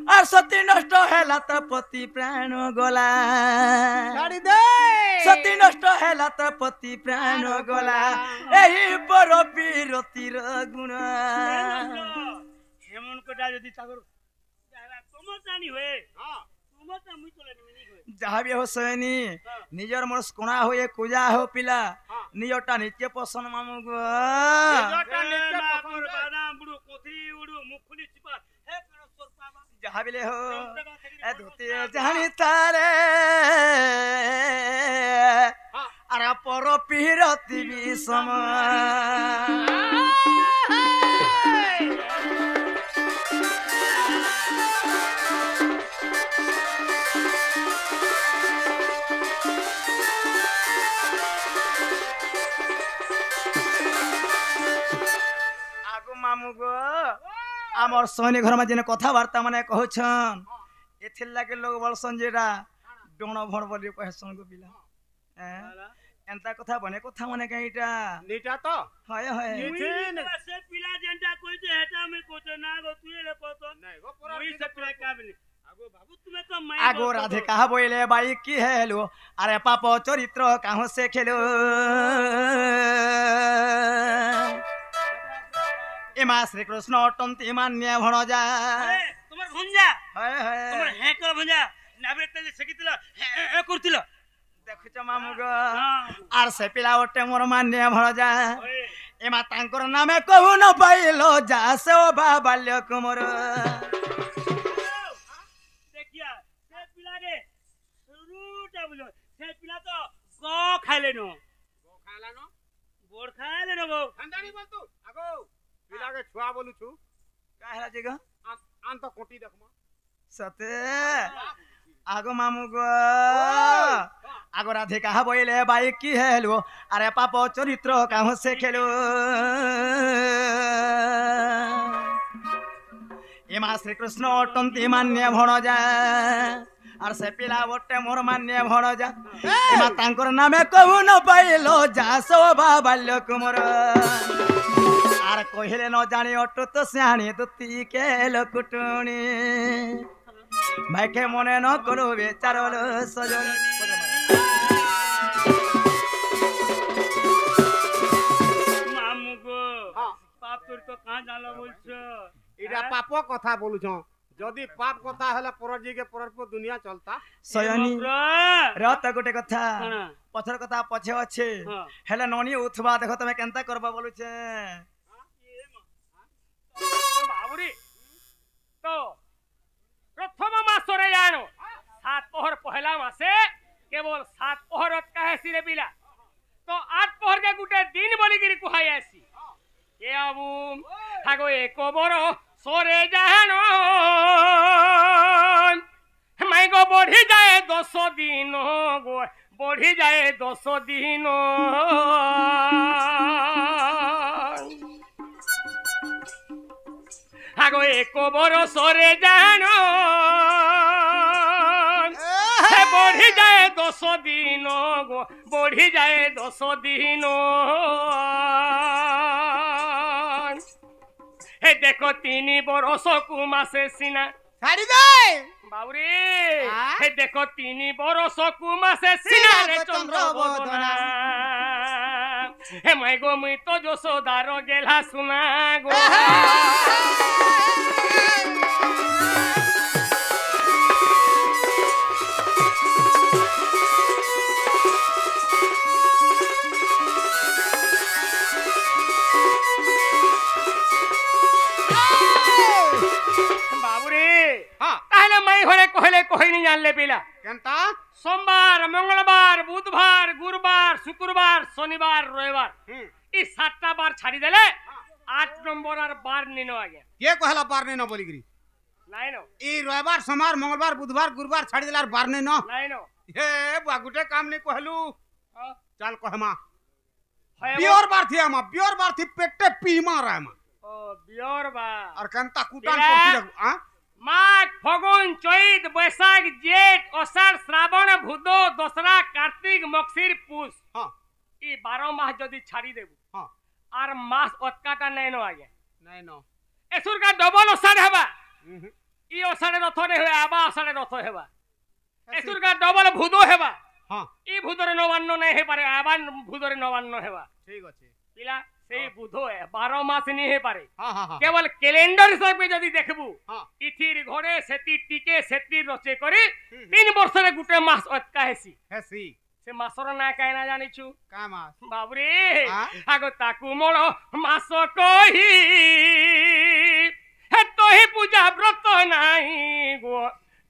আর সতী নষ্ট হেলা তো পতি প্রাণ গলা
ছাড়ি দে
সতী নষ্ট হেলা তো পতি প্রাণ গলা এই পর বীরতির গুণ
হেমন কোটা যদি তাগর তোমার জানি হয়ে তোমারটা মুই চলে নিনি হয়ে
যাহা বি হোসেনি নিজের মন কোনা হয়ে কুজা হো পিলা নিজটা নিত্য পছন্দ মামু গো
নিজটা নিত্য পছন্দ
বাদাম বুড়ো কোথি উড়ু মুখুলি চিপা হে পরস্পর পাবা
যাহা বিলে হো এ ধুতি জানি তারে আর পর পিরতি বিষম আমার সৈনি ঘর মা যেন কথাবার্তা মানে কহছন এথির লাগে লোক বলছন যেটা ডোণ ভর বলি কহছন গো পিলা এন্তা কথা বনে কথা মানে কাইটা
নিটা তো
হয় হয়
সে পিলা যেটা কইছে হেটা আমি কইছে না গো তুই এলে কত
নাই গো পরা
ওই সে পিলা কাবলি আগো বাবু তুমি তো মাই
আগো রাধে কাহা বইলে বাই কি হেলো আরে পাপ চরিত্র কাহো সে খেলো এমা শ্রীকৃষ্ণ অটন্তি মান্য ভণজা
তোমার ভঞ্জা
হয় হয়
তোমার হ্যাঁ কর ভঞ্জা নাবে তেলে সেকিতিল হ্যাঁ করতিল
দেখুছ মামু গো আর সে পিলা ওটে মোর মান্য ভণজা এমা তাঙ্কর নামে কহু ন পাইলো যা সে ও বাল্য কুমর
দেখিয়া সে পিলা রে রুটা বুঝো সে পিলা তো গ খাইলে ন
গো খালা ন
গোড় খাইলে ন গো
ঠান্ডানি বল তু আগো পিলাকে ছুয়া বলুছু
কাহলা জিগা
আন তো কোটি দেখমা
সতে আগো মামু গো আগো রাধে কাহা বইলে বাই কি হেলো আরে পাপ চরিত্র কাহো সে খেলো এমা শ্রীকৃষ্ণ অটন্তি মান্য ভণজা আর সে পিলা বটে মোর মান্য ভণজা এমা তাঙ্কর নামে কহু ন পাইলো যা শোভা বাল্য কুমর আর কহিলে ন জানি অটু তো শ্যাণী দুতি কেল কুটুনি ভাইকে মনে ন করো বেচার সজন
মামু গো পাপ তোর তো কাঁ জানো বলছো
এটা পাপ কথা বলুছ যদি পাপ কথা হলে পরজিকে পরস্পর দুনিয়া চলতা
সয়নি রত গোটে কথা
হ্যাঁ।
পছর কথা পছে আছে
হ্যাঁ।
হেলে ননি উঠবা দেখো তুমি কেনতা করবা বলুছে
বাবুরি তো প্রথম মাসরে জানো 7 পহর পহলা মাসে কেবল 7 পহরত কাহেসি রে পিলা তো 8 পহর কে গুটে দিন বলি গিরি কুহাই আসি কে আবু থাগো এক বড় সরে জানো মাই গো বড়ি যায় 10 দিন গো বড়ি যায় 10 দিন আগো এক বরসরে জানো বড়ি যায় 10 দিন গো বড়ি যায় 10 দিন হে দেখো 3 বরস কুমাসে সিনা
ছাড়ি দে
বাবুরে হে দেখো 3 বরস কুমাসে সিনা রে চন্দ্র বদনা হে মাই গো মুই তো যশোদার গেলা শুনা গো বাবুরে তাহলে মাই ঘরে কহলে কহিনি জানলে পিলা
কেনতা
সোমবার মঙ্গলবার বুধবার গুরুবার শুক্রবার শনিবার রবিবার এই 7টা বার ছাড়ি দেলে 8 নম্বর আর বার নিনো আগে
কে কহলা পারনে ন বলিগরি
নাই নো
এই রবিবার সোমবার মঙ্গলবার বুধবার গুরুবার ছাড়ি দিলার বারনে ন
নাই নো
হে বাগুটে কাম নি কহলু চাল কহমা
হয়
বিয়র বার থি আমা বিয়র বার থি পেটে পিমা রামা
ও বিয়র বা
আর কেনতা কুটান
বিরা-
করতি দেখু
মাঘ ফাগুন চৈত বৈশাখ জেঠ অষাঢ় শ্রাবণ ভুদ দশরা কার্তিক মকশির পুষ
হ্যাঁ
ই 12 মাস যদি ছাড়ি দেবু
হ্যাঁ
আর মাস অতকাটা নাই ন আগে
নাই ন
এসুরকা ডবল অসাড় হেবা ই অসাড়ে রথ নে হয়ে আবা অসাড়ে রথ হেবা এসুরকা ডবল ভূত হেবা
হ্যাঁ
ই ভূতরে নবান্ন নাই হে পারে আবার ভূতরে নবান্ন হেবা
ঠিক আছে
পিলা সেই বুধ 12 মাস নি হে পারে
হ্যাঁ হ্যাঁ
কেবল ক্যালেন্ডার হিসাবে যদি দেখবু
হ্যাঁ
ইথির ঘরে সেতি টিকে সেতি রচে করে 3 বছরে গুটে মাস অতকা হেসি
হেসি
সে মাসর না কাই না জানিছু
কা মাস
বাবরে
হ্যাঁ?
আগো তাকু মোর মাস কহি হে তোহি পূজা ব্রত নাই গো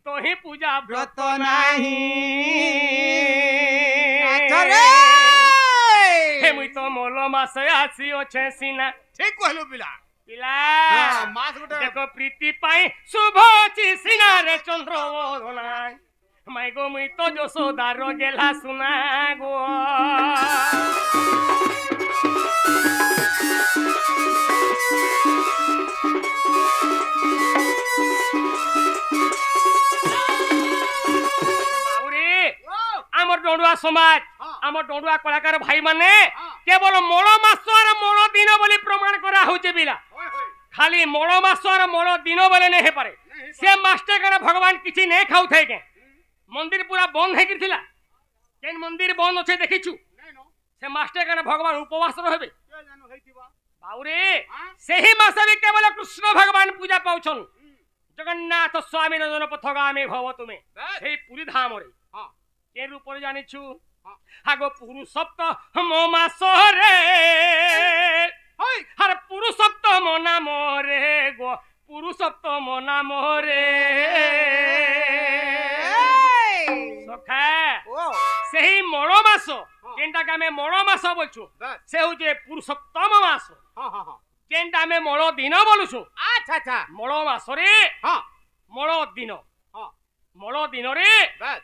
তোহি পূজা ব্রত নাই
আছরে
হে মুই তো মোল মাসে আসি ওছে সিনা
ঠিক কইলো পিলা
পিলা
হ্যাঁ মাস গুটে
দেখো প্রীতি পাই শুভ চি সিনারে চন্দ্র ওদনাই মাই গো মুই তো যশোদার গেলা শুনা গো আমার ডড়ুয়া সমাজ আমার ডড়ুয়া কলাকার ভাই মানে কেবল মল মাস আর মল দিন বলি প্রমাণ করা হচ্ছে বিলা খালি মল মাস আর মল দিন বলে নেই হে পারে সে মাসটা কারে ভগবান কিছু নেই খাও থাই কে মন্দির পুরা বন্ধ হয়ে গিয়েছিল কেন মন্দির বন্ধ আছে দেখিছু সে মাসটা কারে ভগবান উপবাস রহবে বাউরে সেই মাসে বি কেবল কৃষ্ণ ভগবান পূজা পাউছন জগন্নাথ স্বামী নন্দন পথগামী ভব তুমি সেই পুরী ধামরে কে রূপরে জানিছু আগো পুরুষোত্তম মাসরে আরে পুরুষোত্তম নাম রে গো পুরুষোত্তম নাম রে সখা সেই মল মাস যেটাকে আমি মল মাস বলছু সে হচ্ছে পুরুষোত্তম মাস যেটা আমি মল দিন বলুছু
আচ্ছা আচ্ছা
মল মাসরে
হ্যাঁ
মল দিন
হ্যাঁ
মল দিনরে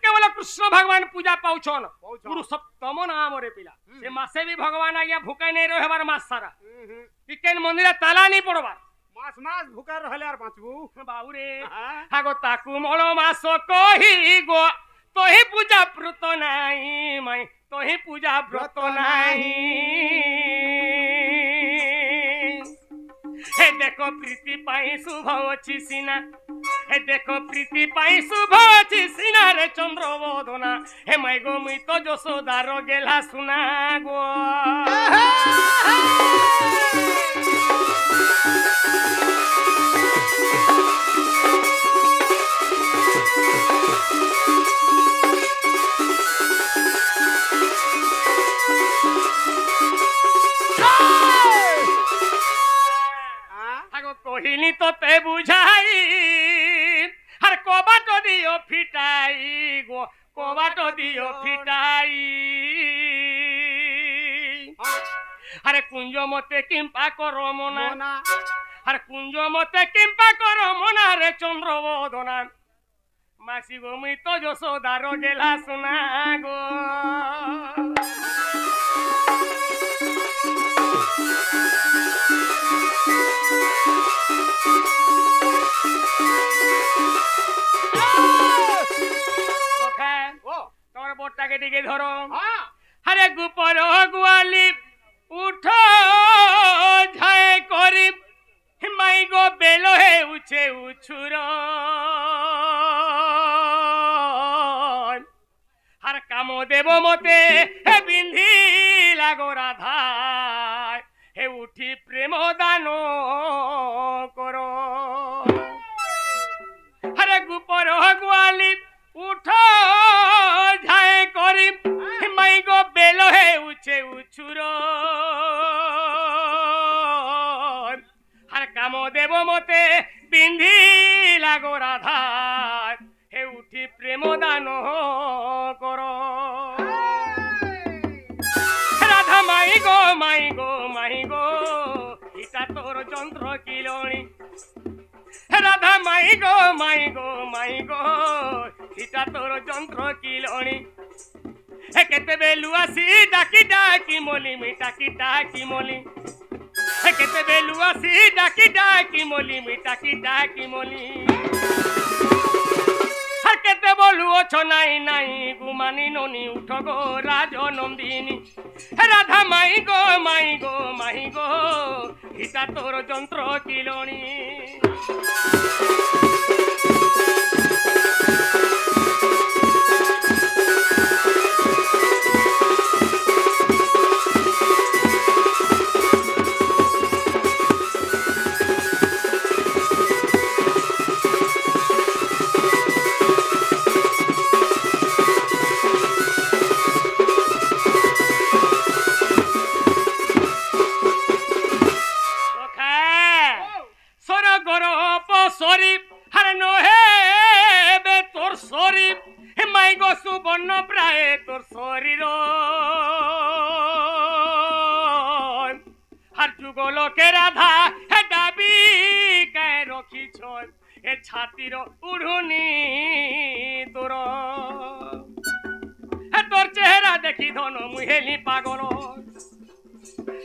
কেবল কৃষ্ণ ভগবান পূজা পাউছন পুরুষোত্তম নাম রে পিলা সে মাসে বি ভগবান আজ্ঞা ভুকাই নেই রহবার মাস সারা চিকেন মন্দিরে তালা নি পড়বার
মাস মাস ভুকা রহলে আর বাঁচবু
বাউরে
হ্যাঁ
আগো তাকু মল মাস কহি গো তোহি পূজা ব্রত নাই মাই তোহি পূজা ব্রত নাই হে দেখো প্রীতি পাই শুভ অছি সিনা হে দেখো প্রীতি পাই শুভ অছি সিনা রে চন্দ্র বদনা হে মাই গো মুই তো যশোদার গেলা শুনা গো আগো কহিনি তো তে বুঝাই আর কবাট দিও ফিটাই গো কবাট দিও ফিটাই আরে কুঞ্জ মতে কিম্পা করো মনা আর কুঞ্জ মতে কিম্পা করো মনা রে চন্দ্র বদনা মাসি গো মুই তো যশোদার গেলা শোনা গো তোমার বোটটাকে দিকে ধরো আরে গুপর গোয়ালি উঠ ঝায় করি মাই গো বেল হে উছে উছুর আর কাম দেব মতে হে বিন্ধি লাগো রাধা হে উঠি প্রেম দান করো আরে গুপর গোয়ালি উঠ ঝায় করি মাই গো বেল হে উছে উছুর আর কাম দেব মতে বিন্ধি লাগো রাধা হে উঠি প্রেম দান কর রাধা মাই গো মাই গো মাই গো ইটা তোর যন্ত্র কিলনি রাধা মাই গো মাই গো মাই গো ইটা তোর যন্ত্র কিলনি হে কেতে বেলু আসি ডাকি ডাকি মলি মিটাকি ডাকি মলি হে কেতে বেলু আসি ডাকি ডাকি মলি মিটাকি ডাকি মলি হে
কেতে বলু অছো নাই নাই গুমানি ননি উঠ গো রাজ নন্দিনী রাধা মাই গো মাই গো মাই গো হিতা তোর যন্ত্র কিলনি ছাতির উড়ুনি তোর তোর চেহারা দেখি ধন মুহেলি পাগল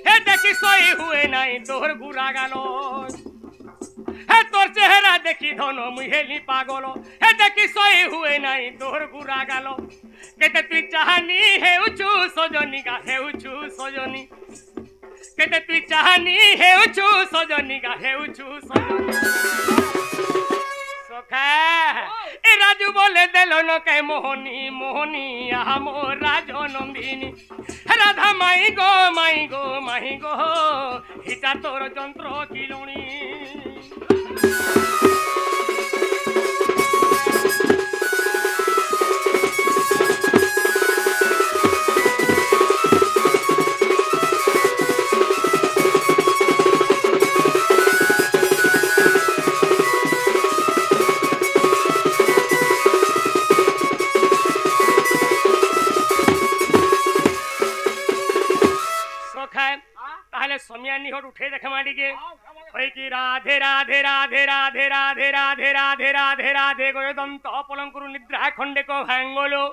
হে দেখি সই হুয়ে নাই তোর গুড়া গাল হে তোর চেহারা দেখি ধন মুহেলি পাগল হে দেখি সই হুয়ে নাই তোর গুড়া গাল কেতে তুই চাহানি হেউছু সজনী গা হেউছু সজনী কেতে তুই চাহানি হেউছু সজনী গা হেউছু সজনী এ রাজু বলে দিল নকে মোহনী মোহনী আম রাজ নন্দিনী রাধা মাই গো মাই গো মাই গো হিতা তোর যন্ত্র কিলুনি उठे देख माटिके कि राधे राधे राधे राधे राधे राधे राधे राधे राधे गो दंत अपलंकुरु निद्रा खंडे को भांगलो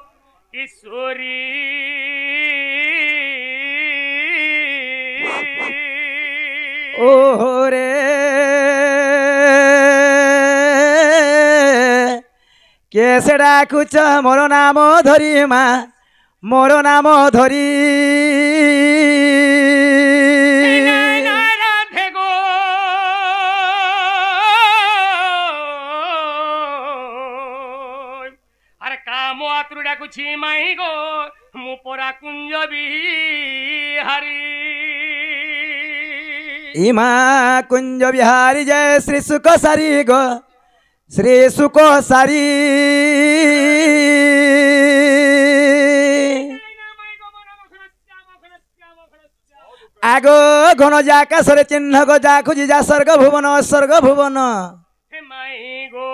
किशोरी
ओहो रे कैसे डाकुच मोर नाम धरी मा मोर नाम धरी माई गो मुपरा कुंज बिहारी इमा कुंज बिहारी जय श्री सुख सारी गो श्री सुख सारी आगो घन जाका सरे चिन्ह गो जा खुजी जा स्वर्ग भुवन माई गो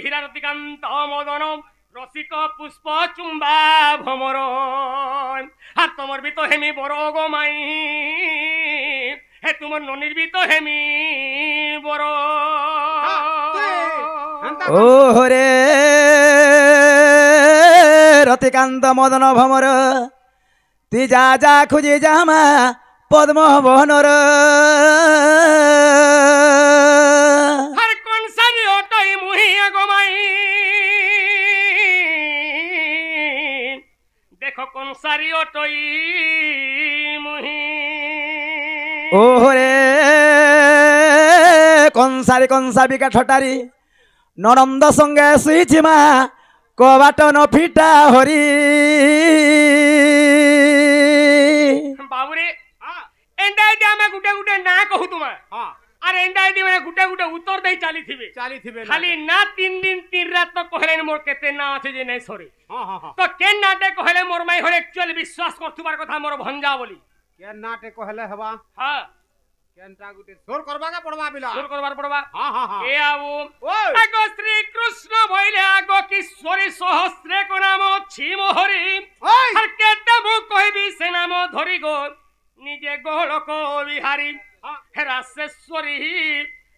हिरारतिकांत मदन रसिक पुष्प चुंबा भमर আর তোমার বি তো হেমি বড় গো মাই হে তোমার ননির বি তো হেমি বড় ও হরে রতিকান্ত মদন ভমর তুই যা যা খুঁজে যামা পদ্ম বহনর ओहरे कंसारी बिका ठटारी ननंद संगे सुईचिमा कबाट न फिटा हरी बाबुरे एंडा दे आमे गुटे गुटे ना कहू तुमा हां अरे एंडा दे माने गुटे गुटे उत्तर देई चाली थिबे खाली ना 3 दिन 3 रात तो कहले मोर केते ना আছে जे नै सरी हां हां तो केन नाटे कहले मोर माई हर एक्चुअली विश्वास करथुबार कथा मोर भंजा बोली केन नाटे कहले हवा हां केनटा गुटे जोर करबा का पड़बा बिला जोर करबार पड़बा हां हां हां ए आऊ आगो श्री कृष्ण भइले आगो किशोरी सहस्रे को नाम छी मोहरी हर केते मु कहबी से नाम धरी गो निजे गोलक बिहारी रासेश्वरी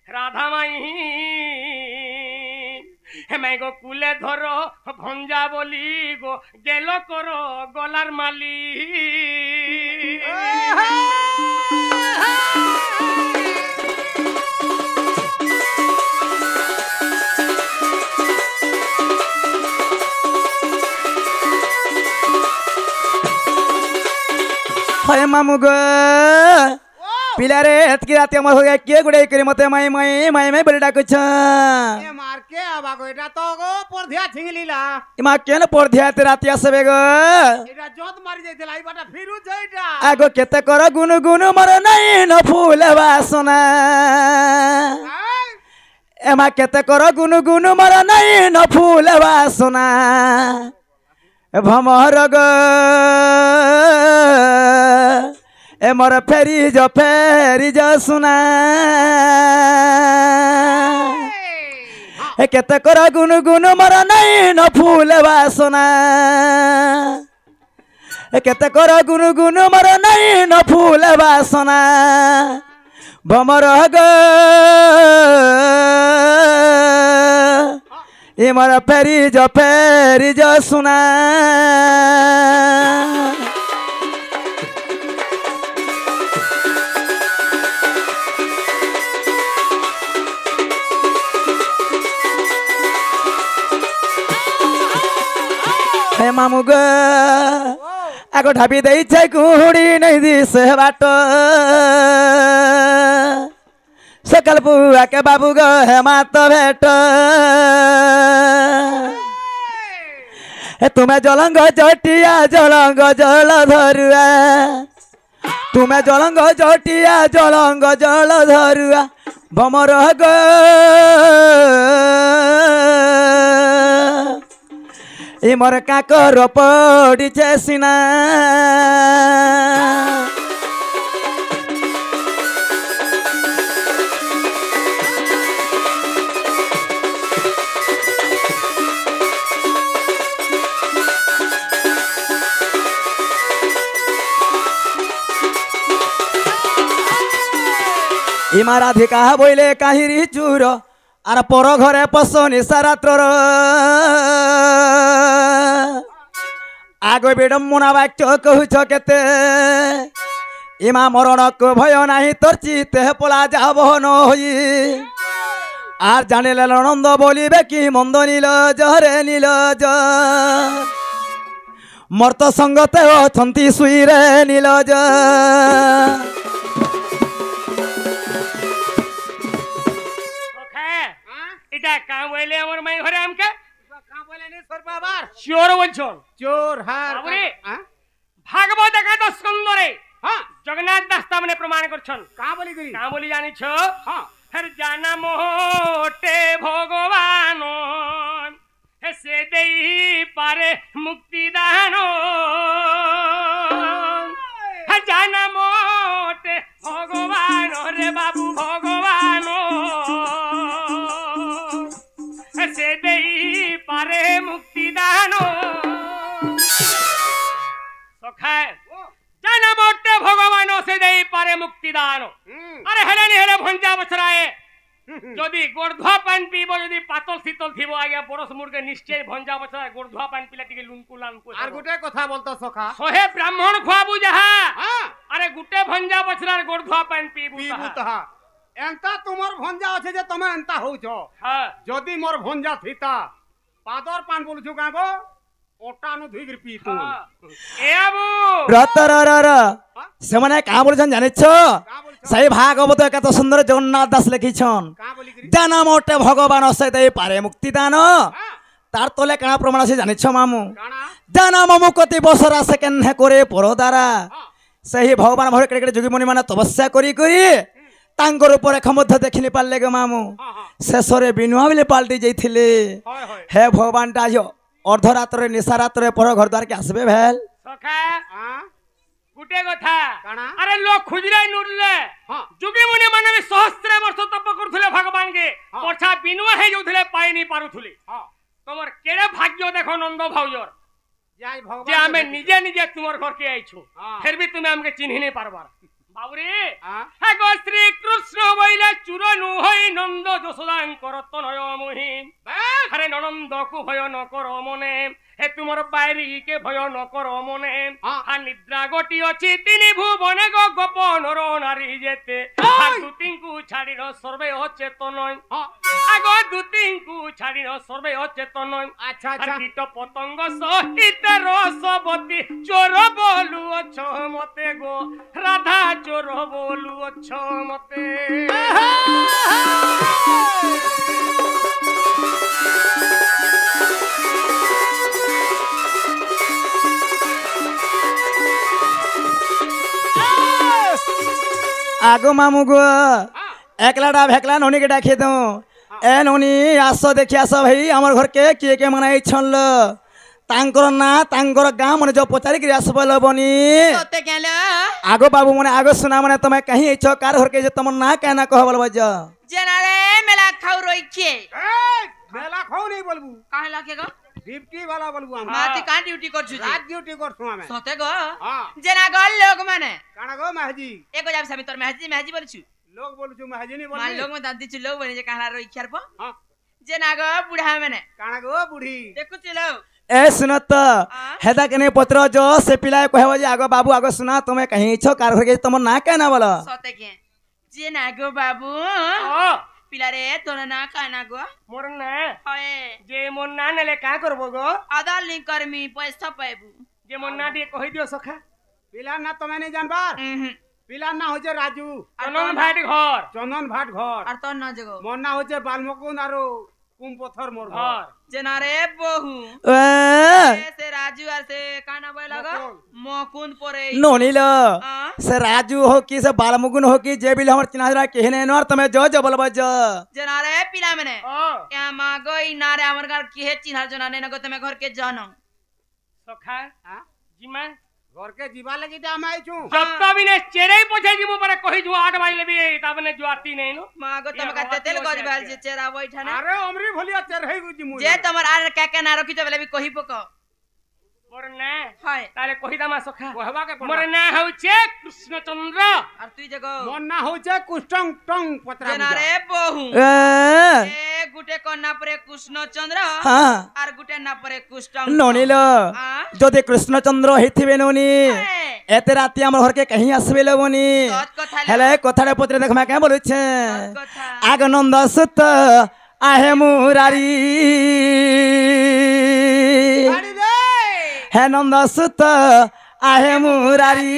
राधा माई मैं गो कुले धर भंजा बोली गो गेलो करो गलार माली हाय मामू गो पिला रे एतकी राती हमर हो गया के गुड़े करी मते माई माई माई माई बड़ी डाकुछ
ए मार के आबा गो एटा तो गो परधिया छिंगलीला
इमा केन पड़धिया ते राती आसबे गो
एटा जोत मारी जाइतला ई बाटा फिरु जइटा
आगो केते कर गुनु गुनु मर नहीं न फूल वासना एमा केते कर गुनु गुनु मर नहीं न फूल वासना भमर गो ए मोर फेरी जो सुना ए केते कर गुनु गुनु मर नहीं न फूल वासना ए केते कर गुनु गुनु मर नहीं न फूल वासना भमर गो ए मोर फेरी जो सुना मामू गो आगो ढापी दे कुड़ी नहीं दिस बाट सकल पुआ के बाबू गो हे मात भेट तुम्हें जलंग जटिया जलंग जल धरुआ तुम्हें जलंग जटिया जलंग जल धरुआ भमर गो ए मोर काकर पड़िछे सिना इमा राधिका बोले काहिरी चूर आर पर घरे पस निशारात्र आगो विडम्बना वाक्य कहूछ केते इमा मरण को भय नाही तोर चिते पला जाब न होई आर जानिले नंद बोलिबे कि मंद नील जहरे नील ज मर्त संगते अछंती सुईरे नील ज
এটা কাম হইলে আমার মাই ঘরে আমকে
কাম বলে নি সর বাবার
চোর বলছো
চোর হার
বাবুরে ভাগবত একাদশ স্কন্ধরে জগন্নাথ দাস তামনে প্রমাণ করছন
কা বলি গরি
কা বলি জানিছ
হ্যাঁ
হর জানা মোটে ভগবান হে সে দেই পারে মুক্তি দান হে জানা মোটে ভগবান রে বাবু ভগবান से देई पारे मुक्ति दानो सखा जाना मोटे भगवान से देई पारे मुक्ति दानो अरे हेले नि हेले भंजा बछराए जदी गोर्धवा पान पीबो जदी पातल शीतल थिबो आगे बरस मुर्गे निश्चय भंजा बछराए गोर्धवा पान पिला टिके लुनकु लानकु
আর গুটে কথা বলতো সখা
सोहे ब्राह्मण खुआबू जहा अरे गुटे भंजा बछरार गोर्धवा पान पीबू
পিবু তাহা এন্তা তোমার ভঞ্জা আছে যে তুমি এন্তা হউছ
हां
যদি মোর ভঞ্জা থিতা পাদর পান বলছু কাগো ওটানো ধুইগির পি তু
ए बाबू
रतर से माने का बोलछन जानिछ सही भागवत एकात सुंदर जगन्नाथ दास लिखिछन
কা বলি গরি
जाना मोटे भगवान से दे पारे मुक्ति दान तार तले काना प्रमाण से जानिछ मामू
কানা
जाना मामू कति बसरा से केन्हे करे परदारा सही भगवान भर केड़े केड़े जोगी मुनि माने तपस्या करी करी तांकर ऊपर एक मध्य देखिनि पाले गे मामू शेषरे बिनुआ बिले पाल्टी जाइथिले
হয় হয়
हे भगवान टा जो अर्धरात्र निशारात्र पर घर द्वार के आसबे भेल
सखा
হ্যাঁ
गुटे कथा
काना?
अरे लोग खुजरे नुरले
हाँ।
जुगी मुनि माने भी सहस्त्र वर्ष तप करथुले भगवान के
हाँ।
पछा बिनुआ हे जोथुले पाई नहीं पारुथुले
হ্যাঁ
तमर केड़े भाग्य देखो नंद भाउजर
যাই ভগবান
जे हमें निजे निजे तुमर घर के आइछु
हाँ।
फिर भी तुम्हें हमके चिन्ह नहीं पारबार बाबूरे
হ্যাঁ
हे गो श्री कृष्ण বইলে চুরনু হই নন্দ যশোদাঙ্কর তনয় মহিম আরে ননন্দ কু ভয় ন কর মনে হে তোমার বাইরে কে ভয় নকর মনে
হ্যাঁ।
আর নিদ্রা গটি অছি তিনি ভুবনে গো গোপন নারী যেতে আর দুতিঙ্কু ছাড়ির সর্বে অচেতন আগ দুতিঙ্কু ছাড়ির সর্বে অচেতন
আচ্ছা
আর
আচ্ছা
কীট পতঙ্গ সহিত রসবতী চোর বলু অছ মতে গো রাধা চোর বলু অছ মতে
আগো মামু গো একলাটা ভেকলা ননিকে ডাকিয়ে দো এ ননি আস দেখি আস ভাই আমার ঘরকে কিଏ কিଏ মানে ইচ্ছল তাঙ্কর না তাঙ্কর গাঁ মানে जो পচারিকি আসব লবনি
সতে গেল
আগো বাবু মানে আগো শোনা মানে তুমি কहीं ইচ্ছ কার ঘরকে যে তোমার না কেনা কহ বলব জ
জেনারে মেলা খাও রইছে
মেলা খাও নেই বলবু
কাহে লাগে গো
ডিপটি वाला বলবু আমরা
মাতি কান ডিউটি করছু জি
রাত ডিউটি করছু আমি
সতে গো
হ্যাঁ
জেনা গল লোক মানে
কানা গো মাহজি
এগো যাবি সাবি তোর মেহাজি মেহাজি বলছু
লোক বলছু মাহজি নি
মান
বলবি
লোক মে দাদি চু লোক বনে যে কাহলা রইখার প
হ্যাঁ
জেনা গো বুড়া মানে
কানা গো বুড়ি
দেখুছি লো
ए सुनत हेदा कने पत्र जो से पिला कहब जे आगो बाबू आगो सुना तुम्हें कहीं इच्छ कार घरके তোমার না কেনা বল
সতে কে জেনা গো বাবু
ও
পিলারে তোর না কানা গো
মোর না
হয়
যে মোর না নেলে কা করব গো
আদাল নি করমি পয়সা পাইবু
যে মোর না দিয়ে কই দিও সখা
পিলার না তুমি নেই জানবার পিলার না হচ্ছে রাজু
চন্দন ভাইট ঘর
চন্দন ভাট ঘর
আর তোর না জগো
মোর না হচ্ছে বালমকুন আর কুমপথর মোর ঘর
ঘর
জেনারে বহু
এ
সে রাজু আর সে কানা বই লাগা মকুন পরে
ননিল
আ?
से राजू हो कि से बालमुकुन हो कि जे बिल हमर चिनाजरा केहने नर तमे जो जो बोलबा ज
জেনারে পিলা মানে
ও
এ মা গই নারে আমার ঘর কি হে চিনহার জনা নে নগো তুমি ঘর কে জানো
সখা
হ্যাঁ
জিমা
ঘরকে ଯିବା লাগি তা আমি আইছু
যত বিনে চেরেই পছাই দিব পরে কই যু 8 বাজলে বি তাবনে জুয়াতি নেই নো
মা গো তুমি কাতে তেল গজ ভাল যে চেরা বইঠানে
আরে অমরি ভলিয়া চের হই গুজি মু
যে তোমার আর কাকে না রখি তো বলে বি কহি পক
মোর না
হয়
তারে কই দামা সখা
কহবাকে
মোর না হউছে কৃষ্ণচন্দ্র
আর তুই জগো
মোর না হচ্ছে কুষ্টং টং পত্রা
জেনারে বহু
ए
এ গুটে কন্যা পরে কৃষ্ণচন্দ্র
हां
আর গুটে না পরে কুষ্টং
ননিল
আ?
যদি কৃষ্ণচন্দ্র হইথিবে ননি
হ্যাঁ।
এতে রাতি আমার ঘরকে কहीं আসবে লবনি
সৎ কথা
হেলে কথাটা পত্রে দেখমা কে বলছে
সৎ কথা
আগ নন্দ সুত আহে মুরারি
গাড়ি দে
হে নন্দ সুত আহে মুরারি